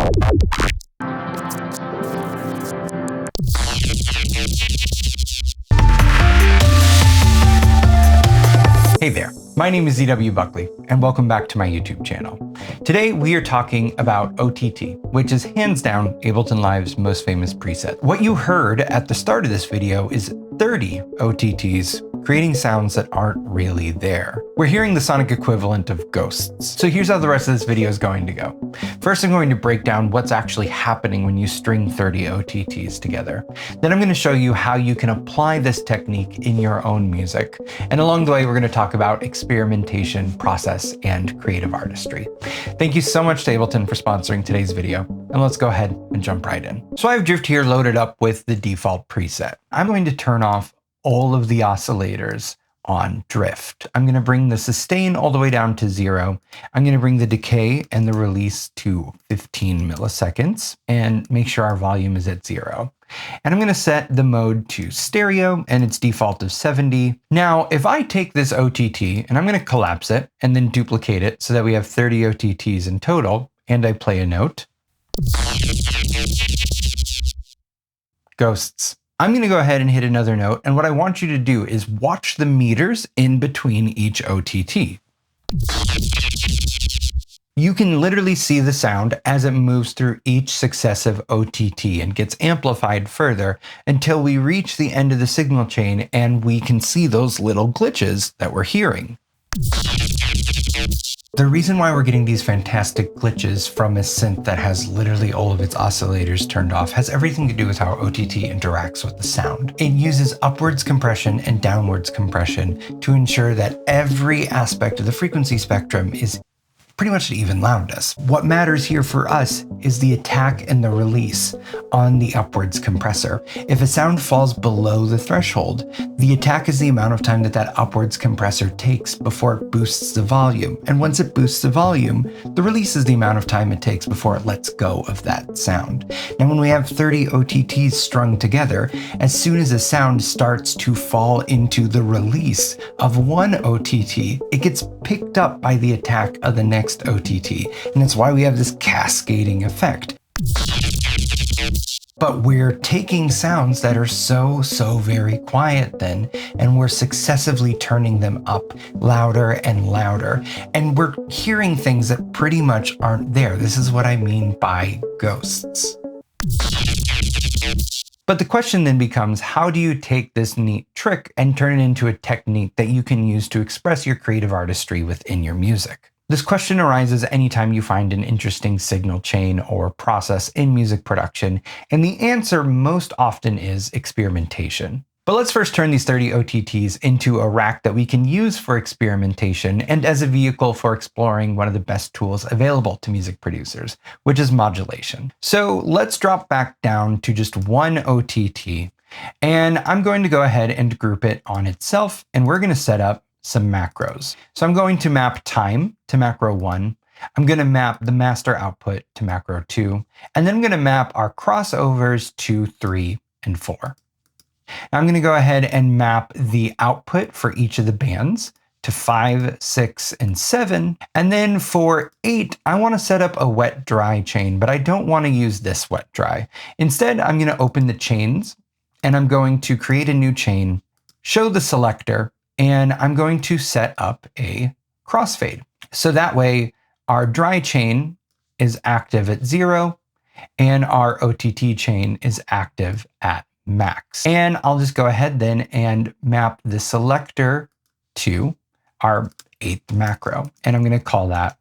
Hey there, my name is ZW Buckley, and welcome back to my YouTube channel. Today we are talking about OTT, which is hands down Ableton Live's most famous preset. What you heard at the start of this video is 30 OTTs creating sounds that aren't really there. We're hearing the sonic equivalent of ghosts. So here's how the rest of this video is going to go. First, I'm going to break down what's actually happening when you string 30 OTTs together. Then I'm going to show you how you can apply this technique in your own music. And along the way, we're going to talk about experimentation, process, and creative artistry. Thank you so much to Ableton for sponsoring today's video. And let's go ahead and jump right in. So I have Drift here loaded up with the default preset. I'm going to turn off all of the oscillators on Drift. I'm going to bring the sustain all the way down to 0. I'm going to bring the decay and the release to 15 milliseconds and make sure our volume is at 0. And I'm going to set the mode to stereo and its default of 70. Now, if I take this OTT and I'm going to collapse it and then duplicate it so that we have 30 OTTs in total, and I play a note, ghosts. I'm going to go ahead and hit another note, and what I want you to do is watch the meters in between each OTT. You can literally see the sound as it moves through each successive OTT and gets amplified further until we reach the end of the signal chain and we can see those little glitches that we're hearing. The reason why we're getting these fantastic glitches from a synth that has literally all of its oscillators turned off has everything to do with how OTT interacts with the sound. It uses upwards compression and downwards compression to ensure that every aspect of the frequency spectrum is pretty much at even loudness. What matters here for us is the attack and the release on the upwards compressor. If a sound falls below the threshold, the attack is the amount of time that that upwards compressor takes before it boosts the volume. And once it boosts the volume, the release is the amount of time it takes before it lets go of that sound. Now, when we have 30 OTTs strung together, as soon as a sound starts to fall into the release of one OTT, it gets picked up by the attack of the next OTT, and that's why we have this cascading effect. But we're taking sounds that are so very quiet then, and we're successively turning them up louder and louder, and we're hearing things that pretty much aren't there. This is what I mean by ghosts. But the question then becomes, how do you take this neat trick and turn it into a technique that you can use to express your creative artistry within your music? This question arises anytime you find an interesting signal chain or process in music production, and the answer most often is experimentation. But let's first turn these 30 OTTs into a rack that we can use for experimentation and as a vehicle for exploring one of the best tools available to music producers, which is modulation. So let's drop back down to just one OTT, and I'm going to go ahead and group it on itself, and we're going to set up some macros. So I'm going to map time to macro 1. I'm going to map the master output to macro 2, and then I'm going to map our crossovers to 3 and 4. Now I'm going to go ahead and map the output for each of the bands to 5, 6, and 7. And then for 8, I want to set up a wet dry chain, but I don't want to use this wet dry. Instead, I'm going to open the chains, and I'm going to create a new chain, show the selector, and I'm going to set up a crossfade. So that way our dry chain is active at 0 and our OTT chain is active at max. And I'll just go ahead then and map the selector to our 8th macro. And I'm going to call that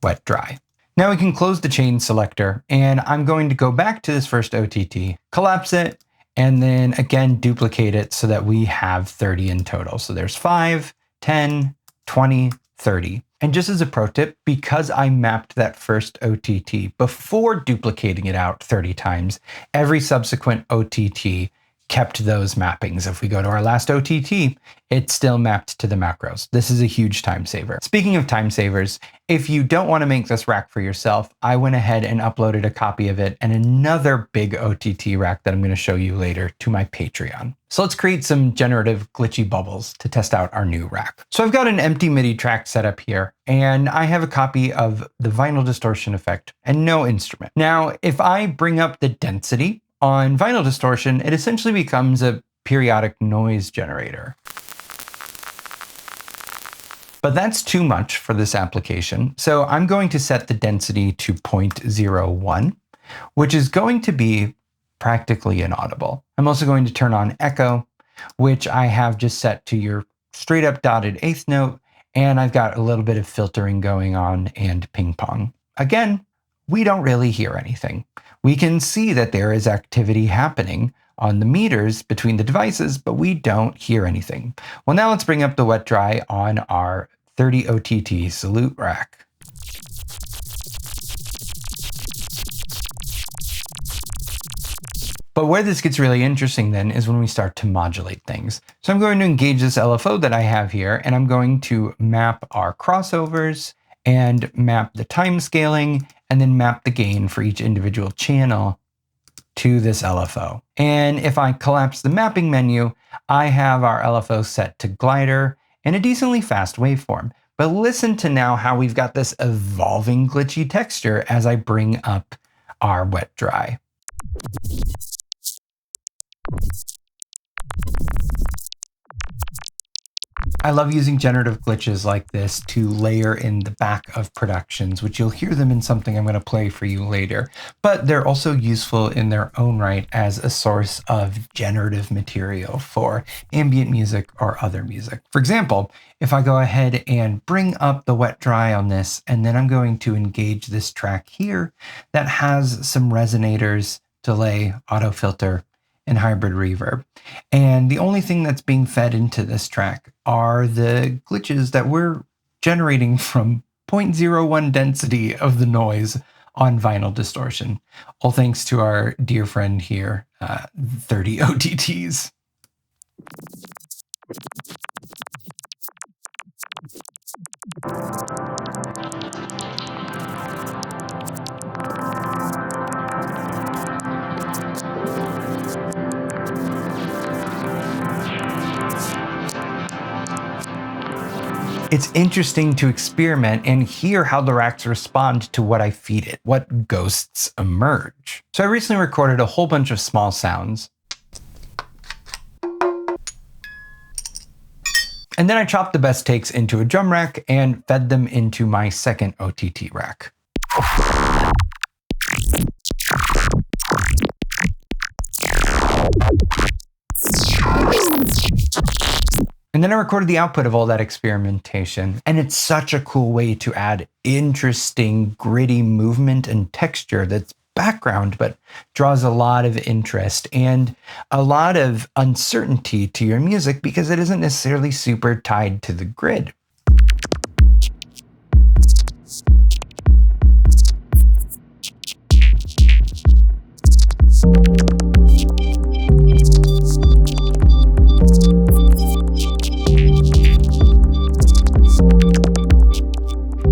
wet dry. Now we can close the chain selector, and I'm going to go back to this first OTT, collapse it, and then again, duplicate it so that we have 30 in total. So there's 5, 10, 20, 30. And just as a pro tip, because I mapped that first OTT before duplicating it out 30 times, every subsequent OTT kept those mappings. If we go to our last OTT, it's still mapped to the macros. This is a huge time saver. Speaking of time savers, if you don't want to make this rack for yourself, I went ahead and uploaded a copy of it and another big OTT rack that I'm going to show you later to my Patreon. So let's create some generative glitchy bubbles to test out our new rack. So I've got an empty MIDI track set up here, and I have a copy of the vinyl distortion effect and no instrument. Now, if I bring up the density on vinyl distortion, it essentially becomes a periodic noise generator. But that's too much for this application. So I'm going to set the density to 0.01, which is going to be practically inaudible. I'm also going to turn on echo, which I have just set to your straight up dotted eighth note. And I've got a little bit of filtering going on and ping pong. Again, we don't really hear anything. We can see that there is activity happening on the meters between the devices, but we don't hear anything. Well, now let's bring up the wet dry on our 30 OTT Salute rack. But where this gets really interesting then is when we start to modulate things. So I'm going to engage this LFO that I have here, and I'm going to map our crossovers and map the time scaling, and then map the gain for each individual channel to this LFO. And if I collapse the mapping menu, I have our LFO set to glider and a decently fast waveform. But listen to now how we've got this evolving glitchy texture as I bring up our wet dry. I love using generative glitches like this to layer in the back of productions, which you'll hear them in something I'm going to play for you later. But they're also useful in their own right as a source of generative material for ambient music or other music. For example, if I go ahead and bring up the wet dry on this, and then I'm going to engage this track here that has some resonators, delay, auto filter, and hybrid reverb. And the only thing that's being fed into this track are the glitches that we're generating from 0.01 density of the noise on vinyl distortion. All thanks to our dear friend here, 30 OTTs. It's interesting to experiment and hear how the racks respond to what I feed it, what ghosts emerge. So I recently recorded a whole bunch of small sounds. And then I chopped the best takes into a drum rack and fed them into my second OTT rack. And then I recorded the output of all that experimentation. And it's such a cool way to add interesting, gritty movement and texture that's background, but draws a lot of interest and a lot of uncertainty to your music because it isn't necessarily super tied to the grid.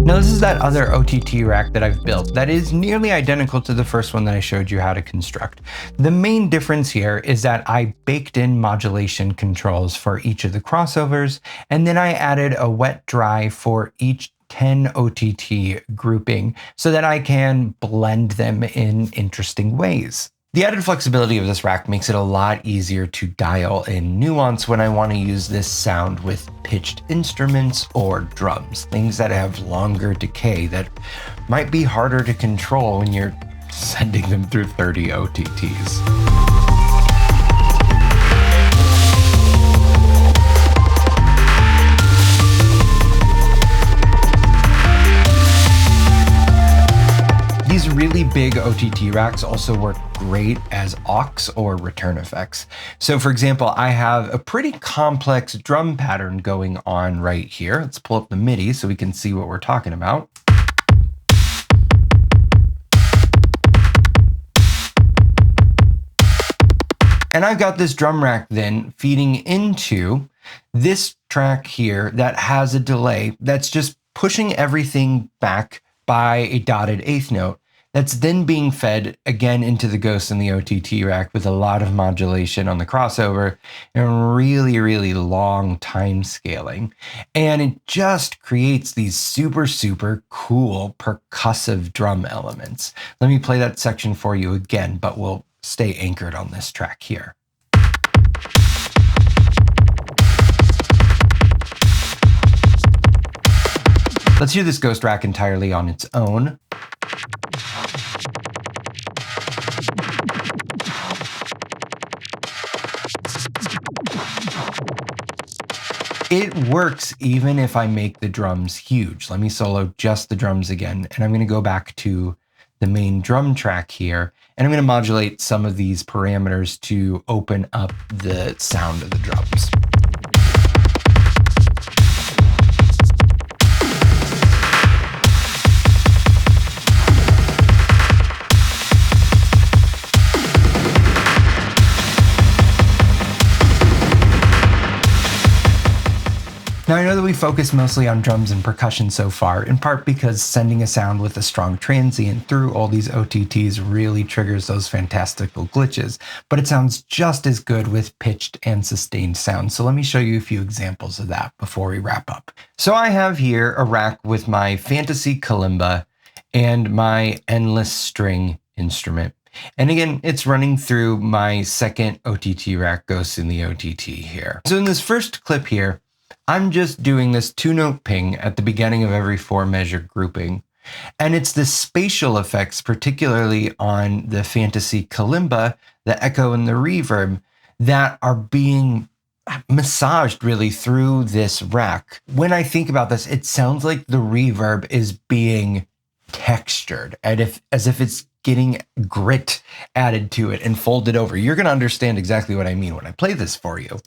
Now this is that other OTT rack that I've built that is nearly identical to the first one that I showed you how to construct. The main difference here is that I baked in modulation controls for each of the crossovers, and then I added a wet dry for each 10 OTT grouping so that I can blend them in interesting ways. The added flexibility of this rack makes it a lot easier to dial in nuance when I want to use this sound with pitched instruments or drums, things that have longer decay that might be harder to control when you're sending them through 30 OTTs. These really big OTT racks also work great as aux or return effects. So for example, I have a pretty complex drum pattern going on right here. Let's pull up the MIDI so we can see what we're talking about. And I've got this drum rack then feeding into this track here that has a delay that's just pushing everything back by a dotted eighth note. That's then being fed again into the Ghost and the OTT rack with a lot of modulation on the crossover and really, really long time scaling. And it just creates these super, super cool percussive drum elements. Let me play that section for you again, but we'll stay anchored on this track here. Let's hear this Ghost rack entirely on its own. It works even if I make the drums huge. Let me solo just the drums again, and I'm going to go back to the main drum track here, and I'm going to modulate some of these parameters to open up the sound of the drums. Now, I know that we focus mostly on drums and percussion so far, in part because sending a sound with a strong transient through all these OTTs really triggers those fantastical glitches, but it sounds just as good with pitched and sustained sounds. So let me show you a few examples of that before we wrap up. So I have here a rack with my fantasy kalimba and my endless string instrument. And again, it's running through my second OTT rack, Ghosts in the OTT here. So in this first clip here, I'm just doing this 2-note ping at the beginning of every 4-measure grouping. And it's the spatial effects, particularly on the fantasy kalimba, the echo and the reverb, that are being massaged really through this rack. When I think about this, it sounds like the reverb is being textured, and as if it's getting grit added to it and folded over. You're going to understand exactly what I mean when I play this for you.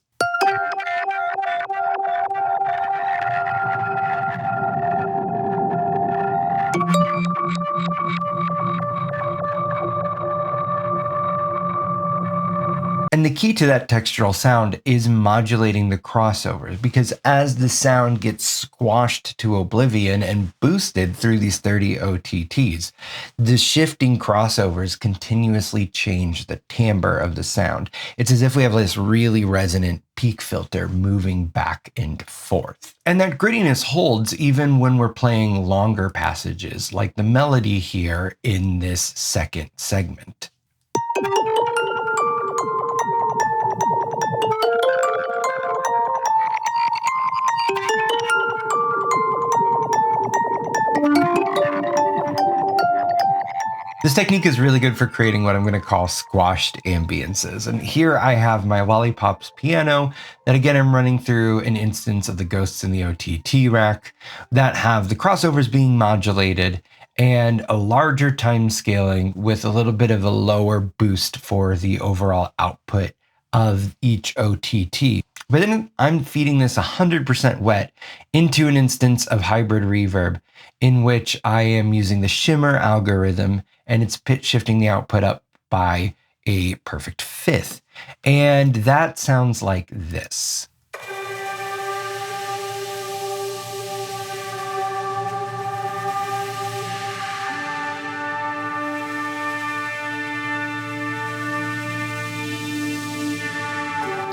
And the key to that textural sound is modulating the crossovers, because as the sound gets squashed to oblivion and boosted through these 30 OTTs, the shifting crossovers continuously change the timbre of the sound. It's as if we have this really resonant peak filter moving back and forth. And that grittiness holds even when we're playing longer passages, like the melody here in this second segment. This technique is really good for creating what I'm going to call squashed ambiances. And here I have my Lollipops piano that again I'm running through an instance of the Ghosts in the OTT rack that have the crossovers being modulated and a larger time scaling with a little bit of a lower boost for the overall output of each OTT. But then I'm feeding this 100% wet into an instance of hybrid reverb in which I am using the shimmer algorithm, and it's pitch shifting the output up by a perfect fifth. And that sounds like this.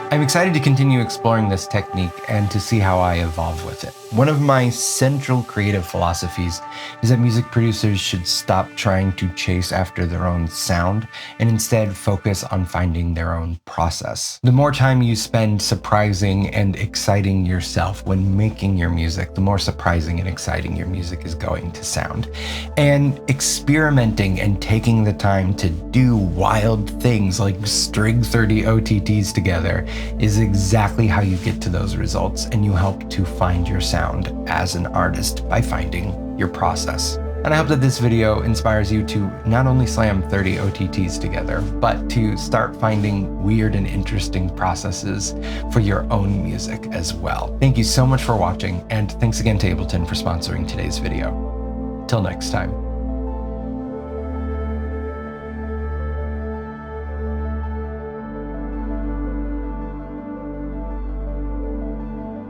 I'm excited to continue exploring this technique and to see how I evolve with it. One of my central creative philosophies is that music producers should stop trying to chase after their own sound and instead focus on finding their own process. The more time you spend surprising and exciting yourself when making your music, the more surprising and exciting your music is going to sound. And experimenting and taking the time to do wild things like string 30 OTTs together is exactly how you get to those results, and you help to find your sound as an artist by finding your process. And I hope that this video inspires you to not only slam 30 OTTs together, but to start finding weird and interesting processes for your own music as well. Thank you so much for watching, and thanks again to Ableton for sponsoring today's video. Till next time.